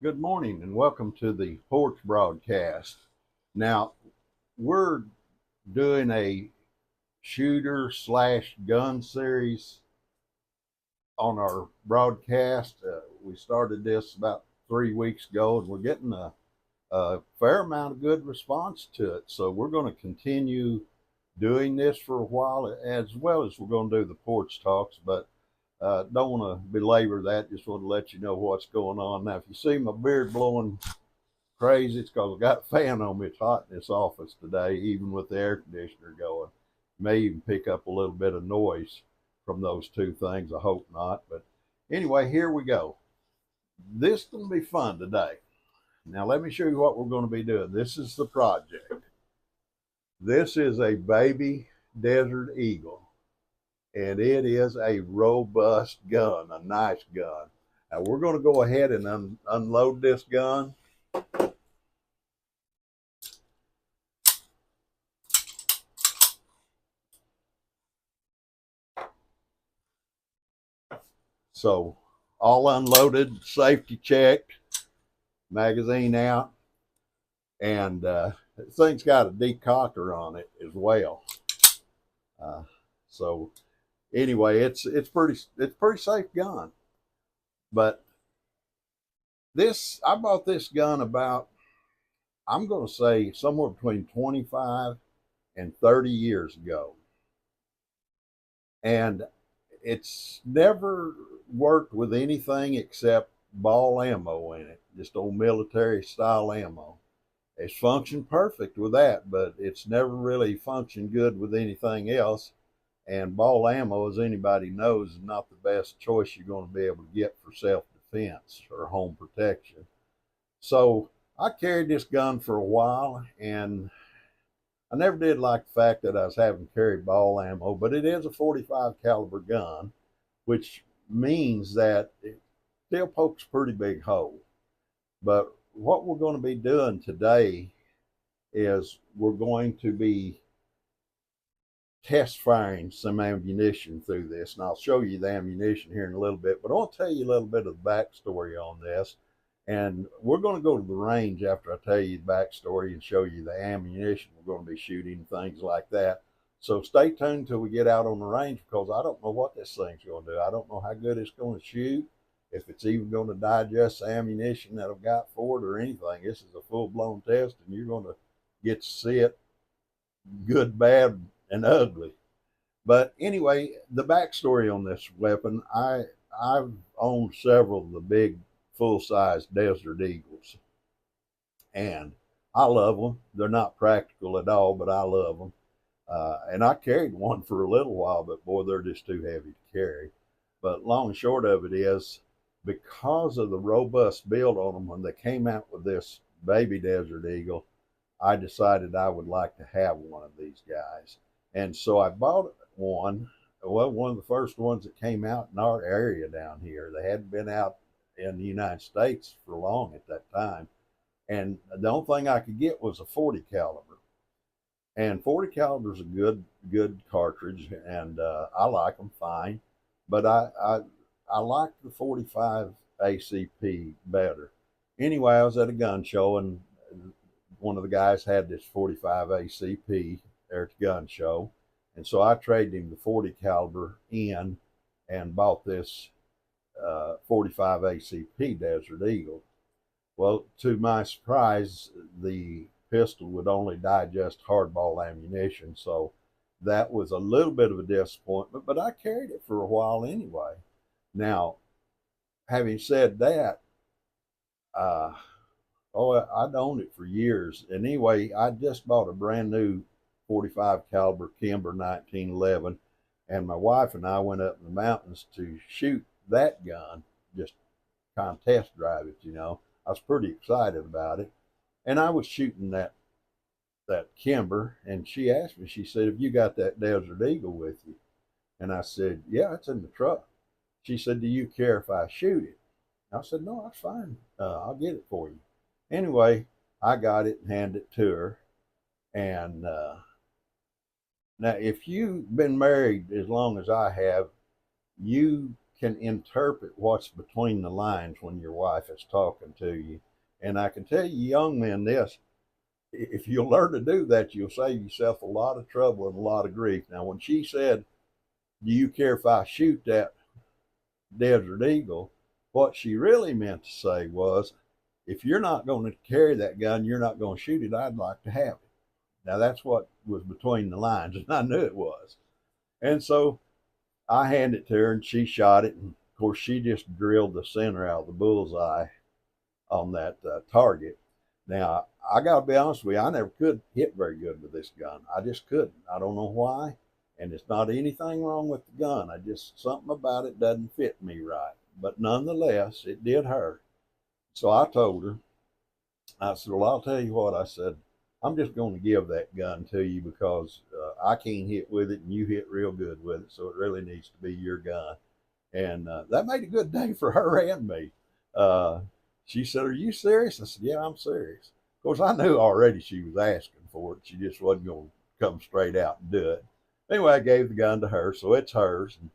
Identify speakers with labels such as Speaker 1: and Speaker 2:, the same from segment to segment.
Speaker 1: Good morning and welcome to the Porch broadcast. Now, we're doing a shooter slash gun series on our broadcast. We started this about 3 weeks ago and we're getting a fair amount of good response to it. So, we're going to continue doing this for a while as well as we're going to do the porch talks. But don't want to belabor that. Just want to let you know what's going on. Now, if you see my beard blowing crazy, it's because I got a fan on me. It's hot in this office today, even with the air conditioner going. May even pick up a little bit of noise from those two things. I hope not. But anyway, here we go. This is going to be fun today. Now, let me show you what we're going to be doing. This is the project. This is a baby Desert Eagle, and it is a robust gun, a nice gun. Now, we're going to go ahead and unload this gun. So all unloaded, safety checked, magazine out, and the thing's got a decocker on it as well. Uh, so anyway, it's pretty safe gun. But this I bought this gun about, I'm going to say, somewhere between 25 and 30 years ago, and it's never worked with anything except ball ammo in it, just old military style ammo. It's functioned perfect with that, but it's never really functioned good with anything else. And ball ammo, as anybody knows, is not the best choice you're going to be able to get for self defense or home protection. So I carried this gun for a while, and I never did like the fact that I was having to carry ball ammo, but it is a 45 caliber gun, which means that it still pokes a pretty big hole. But what we're going to be doing today is we're going to be test firing some ammunition through this, and I'll show you the ammunition here in a little bit. But I want to tell you a little bit of the backstory on this, and we're going to go to the range after I tell you the backstory and show you the ammunition we're going to be shooting, things like that. So stay tuned till we get out on the range, because I don't know what this thing's going to do. I don't know how good it's going to shoot, if it's even going to digest the ammunition that I've got for it or anything. This is a full-blown test, and you're going to get to see it good, bad, and ugly. But anyway, the backstory on this weapon, I've owned several of the big full-size Desert Eagles, and I love them. They're not practical at all, but I love them. And I carried one for a little while, but boy, they're just too heavy to carry. But long and short of it is, because of the robust build on them, when they came out with this baby Desert Eagle, I decided I would like to have one of these guys. And so I bought one. Well, one of the first ones that came out in our area down here. They hadn't been out in the United States for long at that time. And the only thing I could get was a 40 caliber. And 40 caliber is a good cartridge, and I like them fine. But I like the 45 ACP better. Anyway, I was at a gun show, and one of the guys had this 45 ACP there at the gun show, and so I traded him the 40 caliber in and bought this 45 ACP Desert Eagle. Well, to my surprise, the pistol would only digest hardball ammunition, so that was a little bit of a disappointment, but I carried it for a while anyway. Now, having said that, uh, oh, I'd owned it for years. And anyway, I just bought a brand new 45 caliber Kimber 1911, and my wife and I went up in the mountains to shoot that gun, just kind of test drive it. I was pretty excited about it, and I was shooting that Kimber, and she asked me, she said, "Have you got that Desert Eagle with you?" And I said, "Yeah, it's in the truck." She said, "Do you care if I shoot it?" I said, "No, that's fine. I'll get it for you." Anyway, I got it and handed it to her. And now, if you've been married as long as I have, you can interpret what's between the lines when your wife is talking to you. And I can tell you, young men, this: if you'll learn to do that, you'll save yourself a lot of trouble and a lot of grief. Now, when she said, "Do you care if I shoot that Desert Eagle?" what she really meant to say was, if you're not going to carry that gun, you're not going to shoot it, I'd like to have it. Now, that's what was between the lines, and I knew it was. And so I handed it to her, and she shot it. And of course, she just drilled the center out of the bullseye on that target. Now, I got to be honest with you, I never could hit very good with this gun. I just couldn't. I don't know why. And it's not anything wrong with the gun. I just, something about it doesn't fit me right. But nonetheless, it did hurt. So I told her, I said, well, I'll tell you what, I said, I'm just going to give that gun to you because I can't hit with it and you hit real good with it. So it really needs to be your gun. And that made a good day for her and me. She said, are you serious? I said, yeah, I'm serious. Of course, I knew already she was asking for it. She just wasn't going to come straight out and do it. Anyway, I gave the gun to her, so it's hers. And,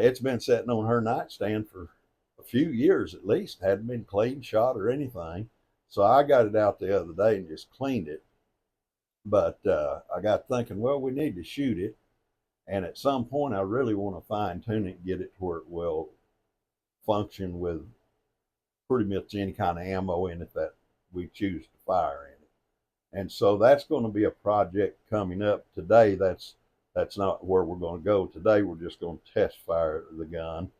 Speaker 1: it's been sitting on her nightstand for a few years at least. Hadn't been cleaned, shot, or anything. So I got it out the other day and just cleaned it. But I got thinking, well, we need to shoot it. And at some point, I really want to fine tune it and get it to where it will function with pretty much any kind of ammo in it that we choose to fire in it. And so that's going to be a project coming up today. That's not where we're going to go today. We're just going to test fire the gun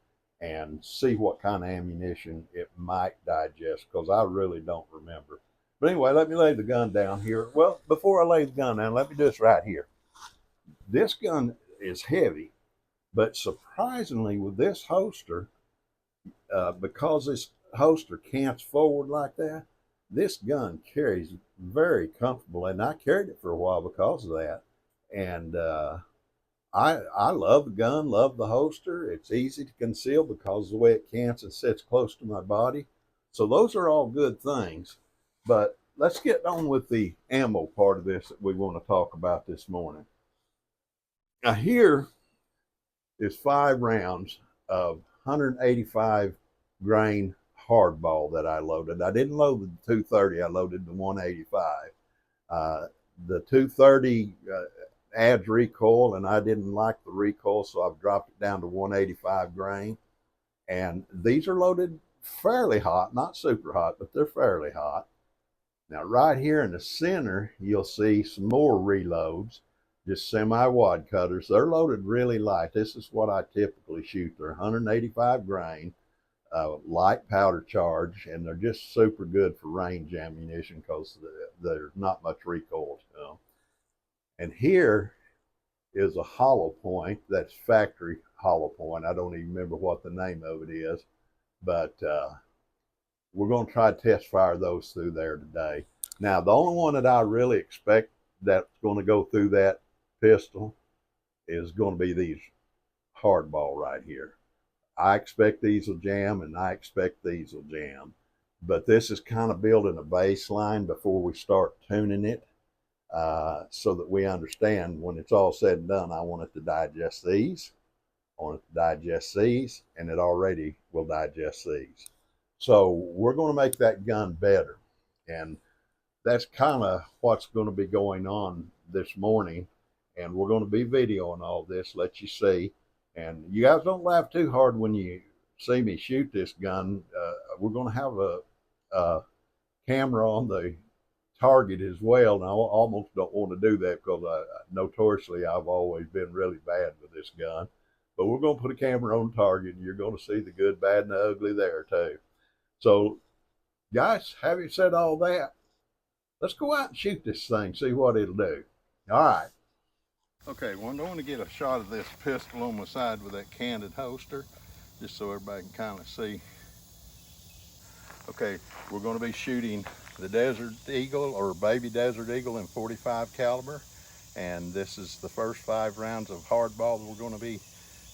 Speaker 1: and see what kind of ammunition it might digest, because I really don't remember. But anyway, let me lay the gun down here. Well, before I lay the gun down, let me do this right here. This gun is heavy, but surprisingly with this holster, because this holster cants forward like that, this gun carries very comfortable, and I carried it for a while because of that. And I love the gun, love the holster. It's easy to conceal because of the way it cants and sits close to my body. So those are all good things. But let's get on with the ammo part of this that we want to talk about this morning. Now here is 5 rounds of 185 grain hardball that I loaded. I didn't load the 230, I loaded the 185. The 230 adds recoil, and I didn't like the recoil, so I've dropped it down to 185 grain. And these are loaded fairly hot, not super hot, but they're fairly hot. Now right here in the center, you'll see some more reloads, just semi-wad cutters. They're loaded really light. This is what I typically shoot. They're 185 grain, light powder charge, and they're just super good for range ammunition because there's not much recoil to them. And here is a hollow point. That's factory hollow point. I don't even remember what the name of it is, but we're going to try to test fire those through there today. Now, the only one that I really expect that's going to go through that pistol is going to be these hardball right here. I expect these will jam, and I expect these will jam. But this is kind of building a baseline before we start tuning it. So that we understand when it's all said and done, I want it to digest these, I want it to digest these, and it already will digest these. So we're going to make that gun better. And that's kind of what's going to be going on this morning. And we're going to be videoing all this, let you see. And you guys don't laugh too hard when you see me shoot this gun. We're going to have a camera on the target as well, and I almost don't want to do that because notoriously I've always been really bad with this gun. But we're going to put a camera on target, and you're going to see the good, bad, and the ugly there too. So, guys, having said all that, let's go out and shoot this thing, see what it'll do. All right. Okay, well, I want to get a shot of this pistol on my side with that canted holster, just so everybody can kind of see. Okay, we're going to be shooting the Desert Eagle, or baby Desert Eagle, in .45 caliber, and this is the first 5 rounds of hardball that we're going to be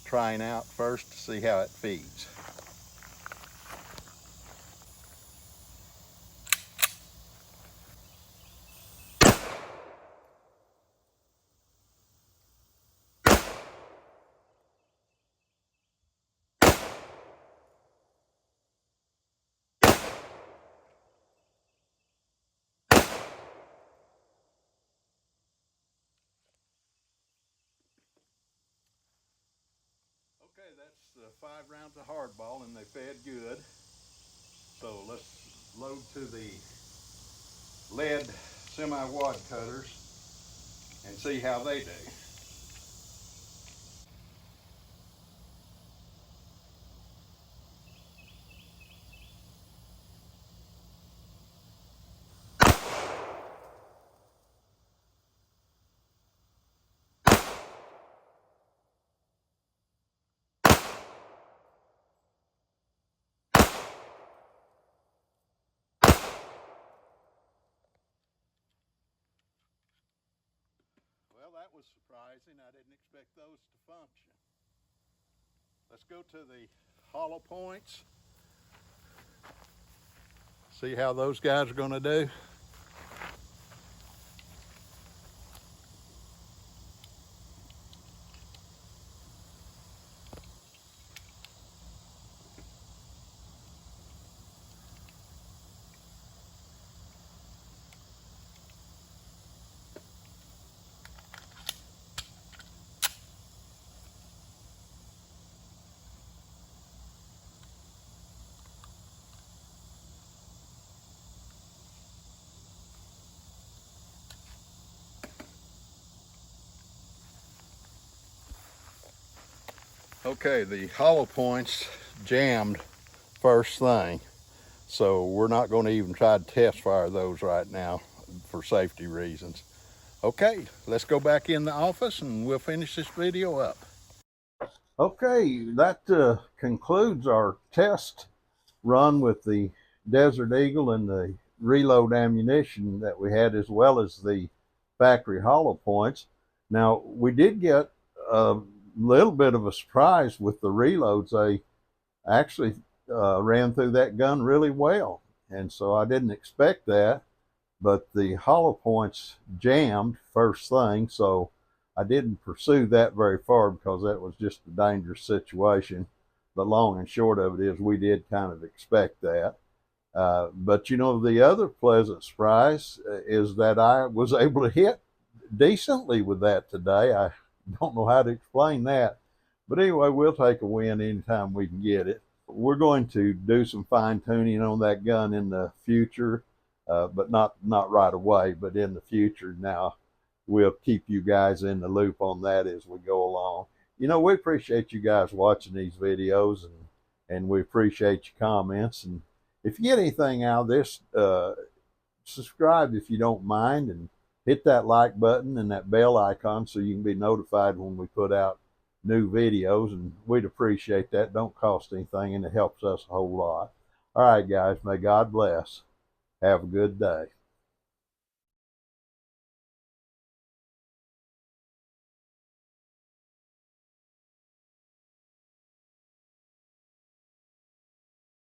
Speaker 1: trying out first to see how it feeds. Okay, that's 5 rounds of hardball, and they fed good. So let's load to the lead semi-wad cutters and see how they do. Well, that was surprising. I didn't expect those to function. Let's go to the hollow points. See how those guys are going to do. Okay, the hollow points jammed first thing. So we're not going to even try to test fire those right now for safety reasons. Okay, let's go back in the office and we'll finish this video up. Okay, that concludes our test run with the Desert Eagle and the reload ammunition that we had, as well as the factory hollow points. Now, we did get a little bit of a surprise with the reloads. They actually ran through that gun really well, and so I didn't expect that, but the hollow points jammed first thing, so I didn't pursue that very far because that was just a dangerous situation. But long and short of it is we did kind of expect that. But you know, the other pleasant surprise is that I was able to hit decently with that today. I don't know how to explain that, but anyway, we'll take a win anytime we can get it. We're going to do some fine tuning on that gun in the future, but not right away, but in the future. Now, we'll keep you guys in the loop on that as we go along. You know, we appreciate you guys watching these videos, and we appreciate your comments. And if you get anything out of this, subscribe if you don't mind, and hit that like button and that bell icon so you can be notified when we put out new videos, and we'd appreciate that. Don't cost anything, and it helps us a whole lot. All right, guys, may God bless. Have a good day.